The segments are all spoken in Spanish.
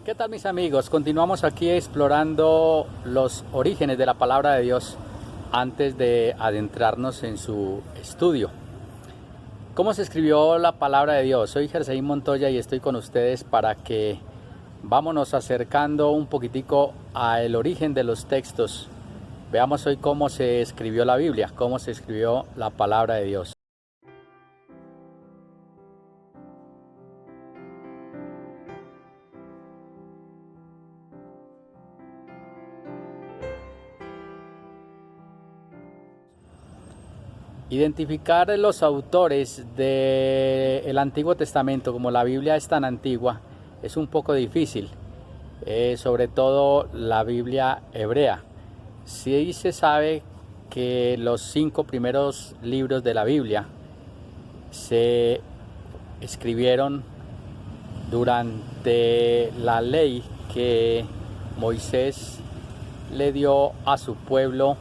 ¿Qué tal, mis amigos? Continuamos aquí explorando los orígenes de la palabra de Dios antes de adentrarnos en su estudio. ¿Cómo se escribió la palabra de Dios? Soy Jersey Montoya y estoy con ustedes para que vámonos acercando un poquitico al origen de los textos. Veamos hoy cómo se escribió la Biblia, cómo se escribió la palabra de Dios. Identificar los autores del Antiguo Testamento, como la Biblia es tan antigua, es un poco difícil, sobre todo la Biblia hebrea. Sí se sabe que los 5 primeros libros de la Biblia se escribieron durante la ley que Moisés le dio a su pueblo,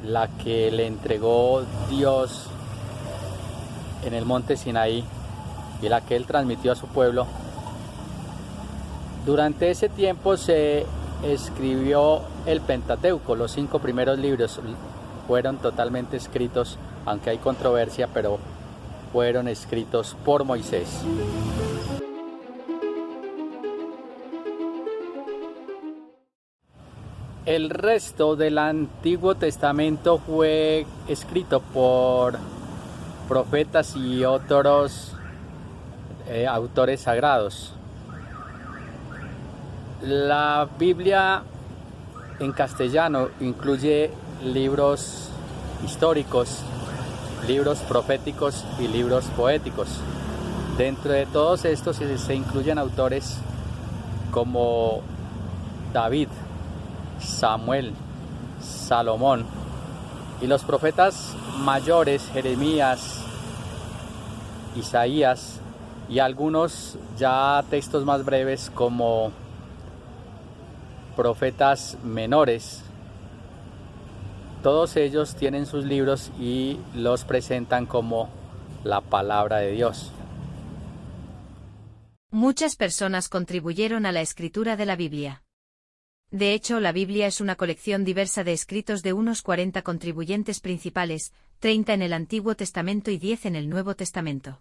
la que le entregó Dios en el monte Sinaí y la que él transmitió a su pueblo. Durante ese tiempo se escribió el Pentateuco, los 5 primeros libros fueron totalmente escritos, aunque hay controversia, pero fueron escritos por Moisés. El resto del Antiguo Testamento fue escrito por profetas y otros autores sagrados. La Biblia en castellano incluye libros históricos, libros proféticos y libros poéticos. Dentro de todos estos se incluyen autores como David, Samuel, Salomón y los profetas mayores, Jeremías, Isaías, y algunos ya textos más breves como profetas menores. Todos ellos tienen sus libros y los presentan como la palabra de Dios. Muchas personas contribuyeron a la escritura de la Biblia. De hecho, la Biblia es una colección diversa de escritos de unos 40 contribuyentes principales, 30 en el Antiguo Testamento y 10 en el Nuevo Testamento.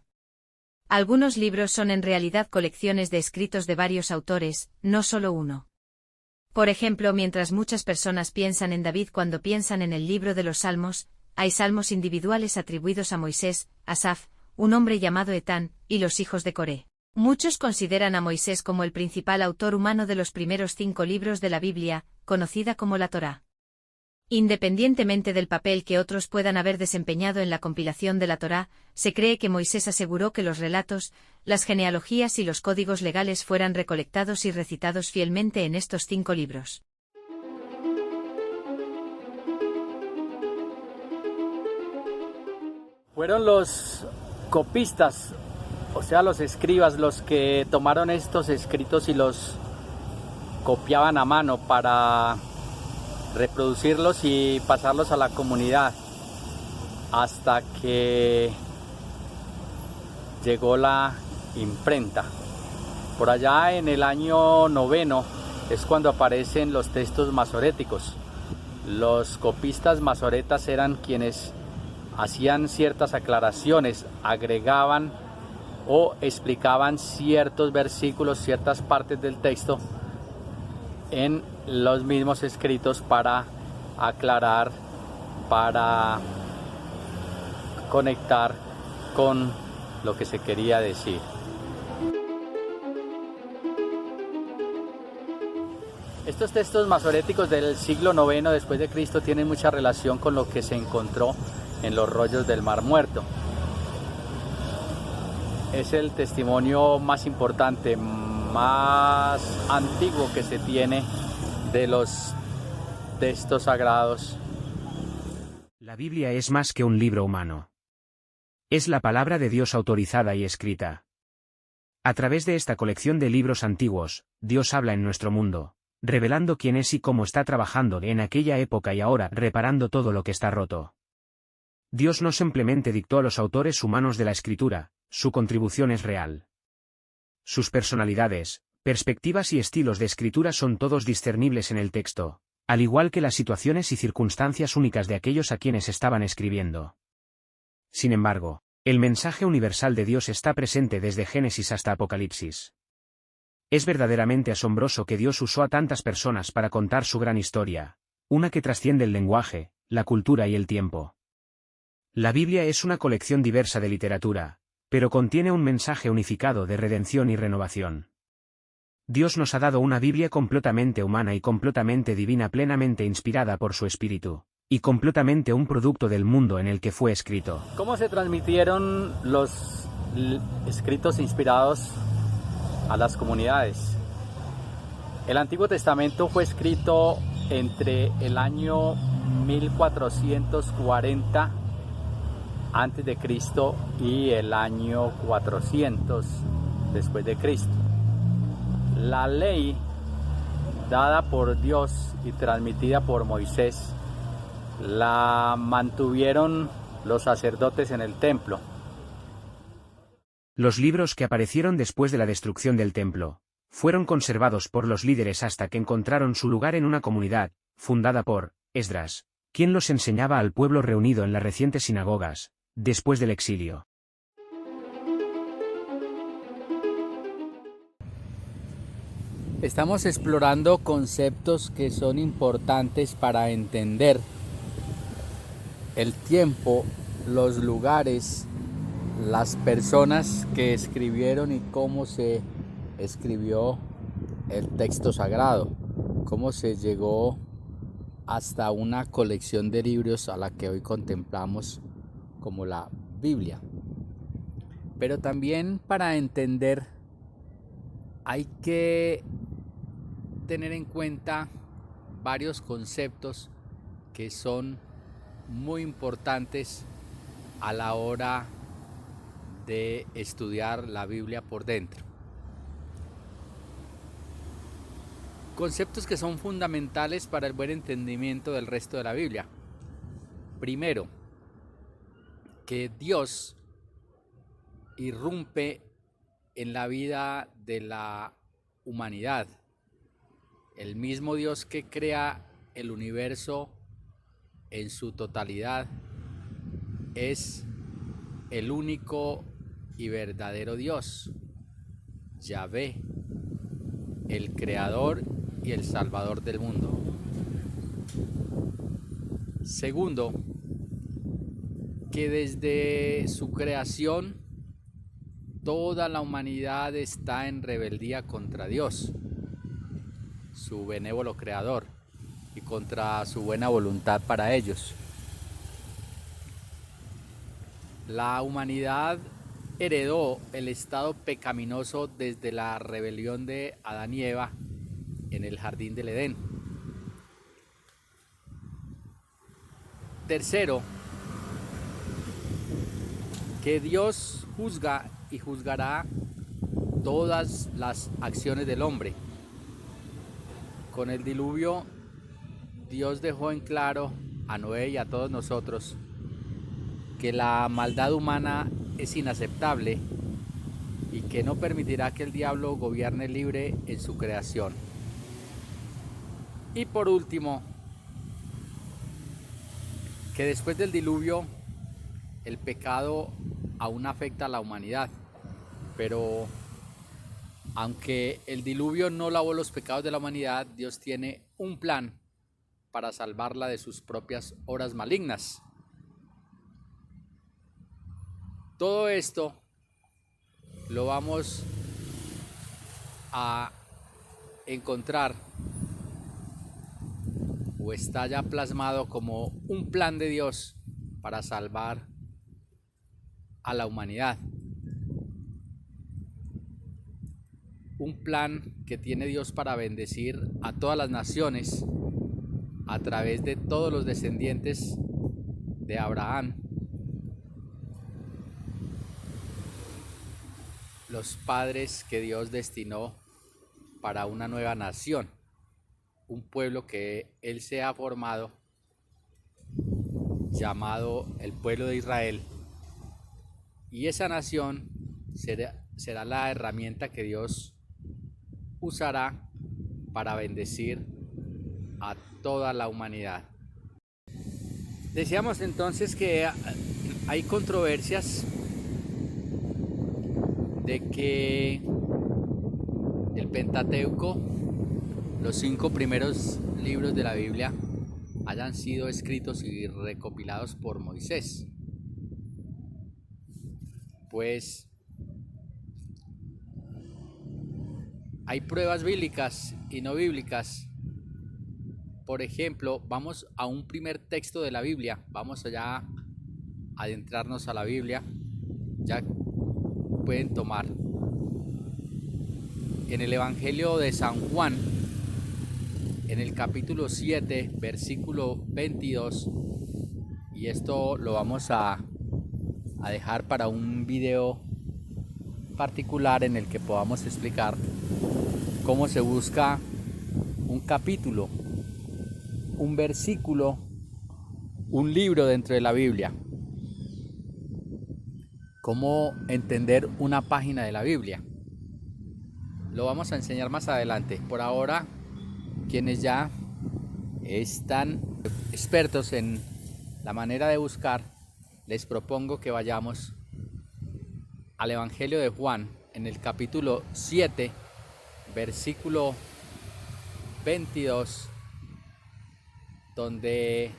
Algunos libros son en realidad colecciones de escritos de varios autores, no solo uno. Por ejemplo, mientras muchas personas piensan en David cuando piensan en el libro de los Salmos, hay salmos individuales atribuidos a Moisés, Asaf, un hombre llamado Etán, y los hijos de Coré. Muchos consideran a Moisés como el principal autor humano de los primeros 5 libros de la Biblia, conocida como la Torá. Independientemente del papel que otros puedan haber desempeñado en la compilación de la Torá, se cree que Moisés aseguró que los relatos, las genealogías y los códigos legales fueran recolectados y recitados fielmente en estos 5 libros. Fueron los copistas, o sea, los escribas, los que tomaron estos escritos y los copiaban a mano para reproducirlos y pasarlos a la comunidad, hasta que llegó la imprenta. Por allá en el año 9 es cuando aparecen los textos masoréticos. Los copistas masoretas eran quienes hacían ciertas aclaraciones, agregaban o explicaban ciertos versículos, ciertas partes del texto en los mismos escritos para aclarar, para conectar con lo que se quería decir. Estos textos masoréticos del siglo IX después de Cristo tienen mucha relación con lo que se encontró en los rollos del Mar Muerto. Es el testimonio más importante, más antiguo que se tiene de los textos sagrados. La Biblia es más que un libro humano. Es la palabra de Dios autorizada y escrita. A través de esta colección de libros antiguos, Dios habla en nuestro mundo, revelando quién es y cómo está trabajando en aquella época y ahora reparando todo lo que está roto. Dios no simplemente dictó a los autores humanos de la Escritura, su contribución es real. Sus personalidades, Perspectivas y estilos de escritura son todos discernibles en el texto, al igual que las situaciones y circunstancias únicas de aquellos a quienes estaban escribiendo. Sin embargo, el mensaje universal de Dios está presente desde Génesis hasta Apocalipsis. Es verdaderamente asombroso que Dios usó a tantas personas para contar su gran historia, una que trasciende el lenguaje, la cultura y el tiempo. La Biblia es una colección diversa de literatura, pero contiene un mensaje unificado de redención y renovación. Dios nos ha dado una Biblia completamente humana y completamente divina, plenamente inspirada por su Espíritu, y completamente un producto del mundo en el que fue escrito. ¿Cómo se transmitieron los escritos inspirados a las comunidades? El Antiguo Testamento fue escrito entre el año 1440 antes de Cristo y el año 400 después de Cristo. La ley dada por Dios y transmitida por Moisés la mantuvieron los sacerdotes en el templo. Los libros que aparecieron después de la destrucción del templo fueron conservados por los líderes hasta que encontraron su lugar en una comunidad, fundada por Esdras, quien los enseñaba al pueblo reunido en las recientes sinagogas, después del exilio. Estamos explorando conceptos que son importantes para entender el tiempo, los lugares, las personas que escribieron y cómo se escribió el texto sagrado, cómo se llegó hasta una colección de libros a la que hoy contemplamos como la Biblia. Pero también para entender hay que tener en cuenta varios conceptos que son muy importantes a la hora de estudiar la Biblia por dentro. Conceptos que son fundamentales para el buen entendimiento del resto de la Biblia. Primero, que Dios irrumpe en la vida de la humanidad. El mismo Dios que crea el universo en su totalidad es el único y verdadero Dios, Yahvé, el creador y el salvador del mundo. Segundo, que desde su creación toda la humanidad está en rebeldía contra Dios, su benévolo creador, y contra su buena voluntad para ellos. La humanidad heredó el estado pecaminoso desde la rebelión de Adán y Eva en el jardín del Edén. Tercero, que Dios juzga y juzgará todas las acciones del hombre. Con el diluvio, Dios dejó en claro a Noé y a todos nosotros que la maldad humana es inaceptable y que no permitirá que el diablo gobierne libre en su creación. Y por último, que después del diluvio el pecado aún afecta a la humanidad, pero aunque el diluvio no lavó los pecados de la humanidad, Dios tiene un plan para salvarla de sus propias obras malignas. Todo esto lo vamos a encontrar o está ya plasmado como un plan de Dios para salvar a la humanidad. Un plan que tiene Dios para bendecir a todas las naciones a través de todos los descendientes de Abraham, los padres que Dios destinó para una nueva nación, un pueblo que Él se ha formado, llamado el pueblo de Israel, y esa nación será la herramienta que Dios usará para bendecir a toda la humanidad. Decíamos entonces que hay controversias de que el Pentateuco, los 5 primeros libros de la Biblia, hayan sido escritos y recopilados por Moisés. Pues hay pruebas bíblicas y no bíblicas. Por ejemplo, vamos a un primer texto de la Biblia. Vamos allá a adentrarnos a la Biblia. Ya pueden tomar. En el Evangelio de San Juan, en el capítulo 7, versículo 22, y esto lo vamos a dejar para un video particular en el que podamos explicar cómo se busca un capítulo, un versículo, un libro dentro de la Biblia. Cómo entender una página de la Biblia. Lo vamos a enseñar más adelante. Por ahora, quienes ya están expertos en la manera de buscar, les propongo que vayamos al Evangelio de Juan, en el capítulo 7, versículo 22, donde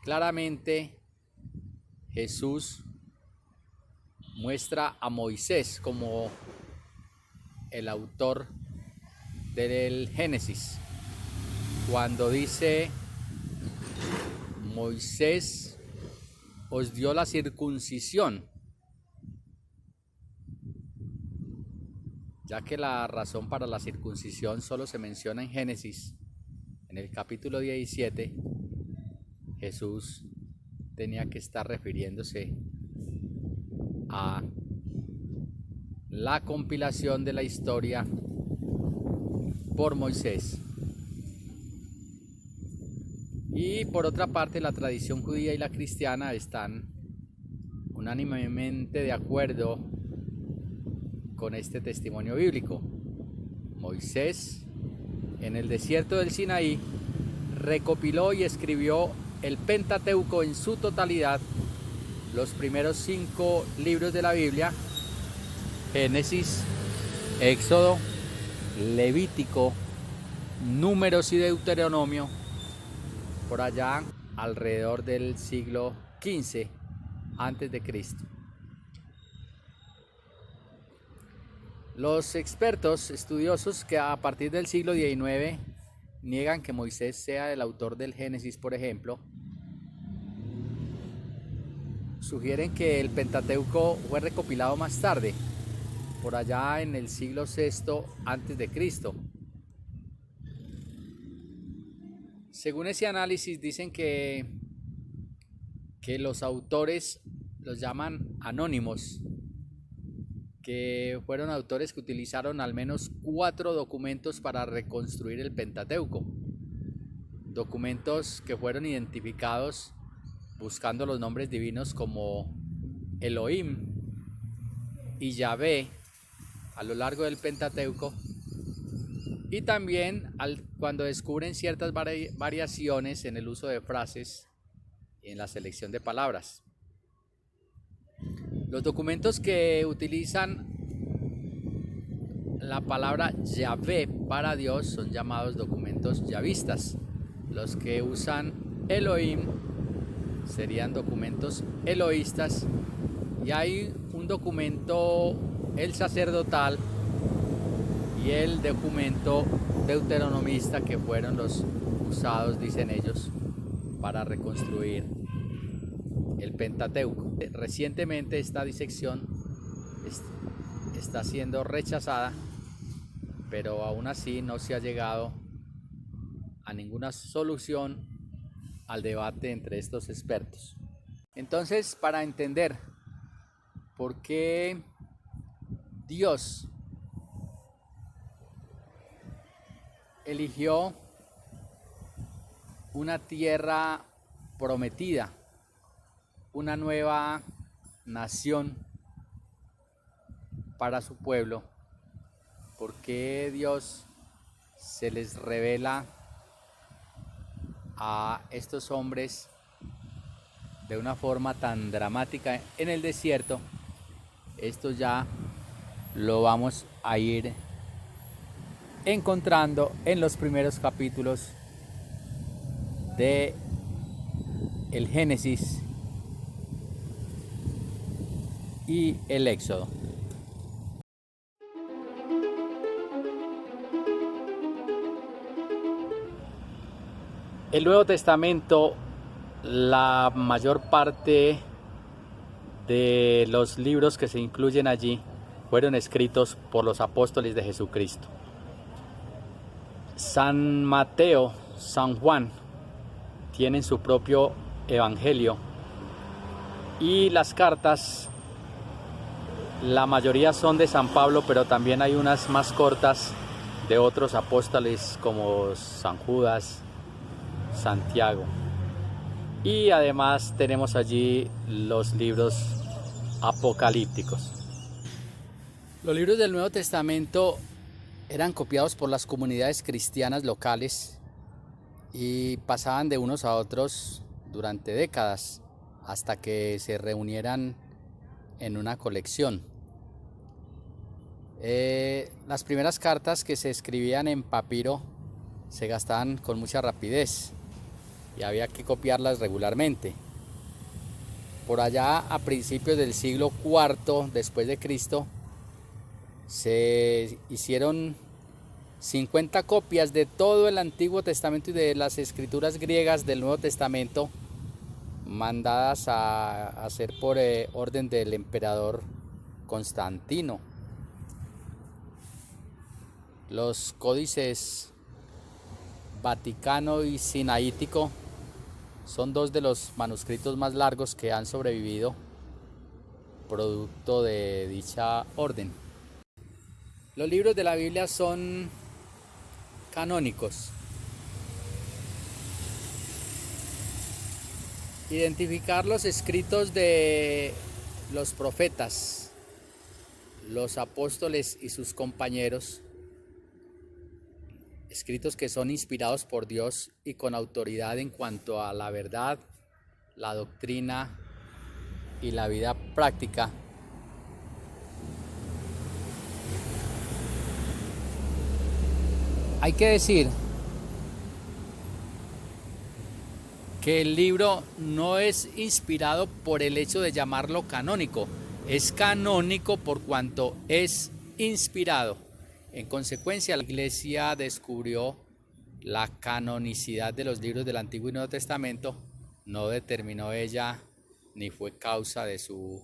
claramente Jesús muestra a Moisés como el autor del Génesis, cuando dice: Moisés os dio la circuncisión, ya que la razón para la circuncisión solo se menciona en Génesis. En el capítulo 17, Jesús tenía que estar refiriéndose a la compilación de la historia por Moisés. Y por otra parte, la tradición judía y la cristiana están unánimemente de acuerdo con este testimonio bíblico. Moisés, en el desierto del Sinaí, recopiló y escribió el Pentateuco en su totalidad, los primeros 5 libros de la Biblia: Génesis, Éxodo, Levítico, Números y Deuteronomio, por allá alrededor del siglo XV antes de Cristo. Los expertos estudiosos que a partir del siglo XIX niegan que Moisés sea el autor del Génesis, por ejemplo, sugieren que el Pentateuco fue recopilado más tarde, por allá en el siglo VI antes de Cristo. Según ese análisis, dicen que los autores los llaman anónimos, que fueron autores que utilizaron al menos 4 documentos para reconstruir el Pentateuco, documentos que fueron identificados buscando los nombres divinos como Elohim y Yahvé a lo largo del Pentateuco, y también cuando descubren ciertas variaciones en el uso de frases y en la selección de palabras. Los documentos que utilizan la palabra Yahvé para Dios son llamados documentos yavistas. Los que usan Elohim serían documentos eloístas, y hay un documento, el sacerdotal, y el documento deuteronomista, que fueron los usados, dicen ellos, para reconstruir el Pentateuco. Recientemente esta disección está siendo rechazada, pero aún así no se ha llegado a ninguna solución al debate entre estos expertos. Entonces, para entender por qué Dios eligió una tierra prometida, una nueva nación para su pueblo, por qué Dios se les revela a estos hombres de una forma tan dramática en el desierto, esto ya lo vamos a ir encontrando en los primeros capítulos de el Génesis y el Éxodo. El Nuevo Testamento, la mayor parte de los libros que se incluyen allí fueron escritos por los apóstoles de Jesucristo. San Mateo, San Juan tienen su propio evangelio y las cartas, la mayoría son de San Pablo, pero también hay unas más cortas de otros apóstoles como San Judas, Santiago. Y además tenemos allí los libros apocalípticos. Los libros del Nuevo Testamento eran copiados por las comunidades cristianas locales y pasaban de unos a otros durante décadas hasta que se reunieran en una colección. Las primeras cartas que se escribían en papiro se gastaban con mucha rapidez y había que copiarlas regularmente. Por allá a principios del siglo IV después de Cristo se hicieron 50 copias de todo el Antiguo Testamento y de las escrituras griegas del Nuevo Testamento, mandadas a hacer por orden del emperador Constantino. Los códices Vaticano y Sinaítico son dos de los manuscritos más largos que han sobrevivido, producto de dicha orden. Los libros de la Biblia son canónicos. Identificar los escritos de los profetas, los apóstoles y sus compañeros, escritos que son inspirados por Dios y con autoridad en cuanto a la verdad, la doctrina y la vida práctica. Hay que decir que el libro no es inspirado por el hecho de llamarlo canónico, es canónico por cuanto es inspirado. En consecuencia, la Iglesia descubrió la canonicidad de los libros del Antiguo y Nuevo Testamento, no determinó ella ni fue causa de su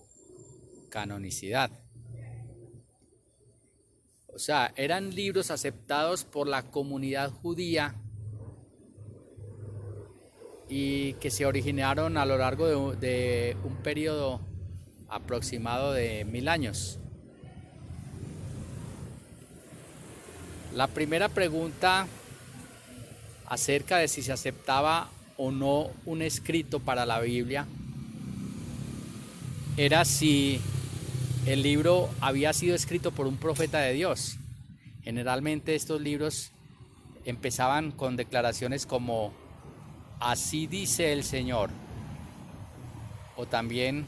canonicidad. O sea, eran libros aceptados por la comunidad judía y que se originaron a lo largo de un periodo aproximado de 1000 años. La primera pregunta acerca de si se aceptaba o no un escrito para la Biblia era si el libro había sido escrito por un profeta de Dios. Generalmente estos libros empezaban con declaraciones como "Así dice el Señor", o también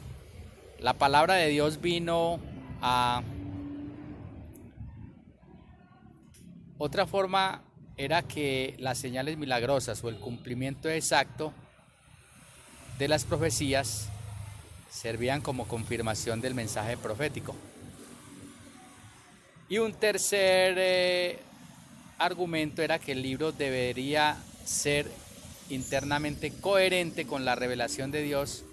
"La palabra de Dios vino a..." Otra forma era que las señales milagrosas o el cumplimiento exacto de las profecías servían como confirmación del mensaje profético. Y un tercer argumento era que el libro debería ser internamente coherente con la revelación de Dios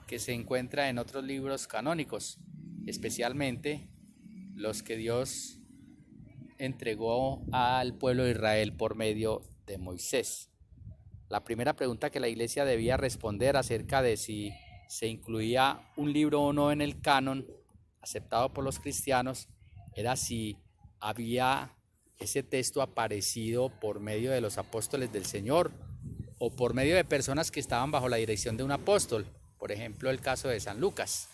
que se encuentra en otros libros canónicos, especialmente los que Dios entregó al pueblo de Israel por medio de Moisés. La primera pregunta que la Iglesia debía responder acerca de si se incluía un libro o no en el canon aceptado por los cristianos era si había ese texto aparecido por medio de los apóstoles del Señor o por medio de personas que estaban bajo la dirección de un apóstol, por ejemplo el caso de San Lucas.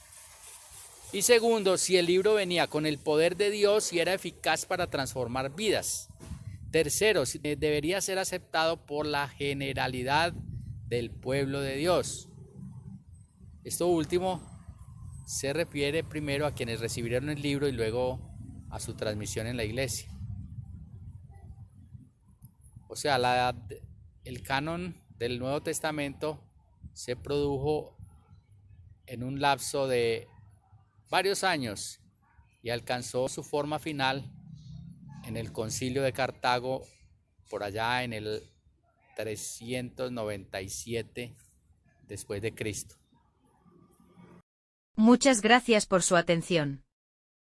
Y segundo, si el libro venía con el poder de Dios y era eficaz para transformar vidas. Tercero, debería ser aceptado por la generalidad del pueblo de Dios. Esto último se refiere primero a quienes recibieron el libro y luego a su transmisión en la iglesia. O sea, el canon del Nuevo Testamento se produjo en un lapso de varios años y alcanzó su forma final en el Concilio de Cartago por allá en el 397 después de Cristo. Muchas gracias por su atención.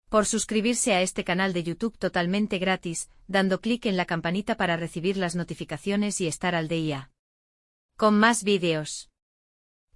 Por suscribirse a este canal de YouTube totalmente gratis, dando clic en la campanita para recibir las notificaciones y estar al día. Con más vídeos.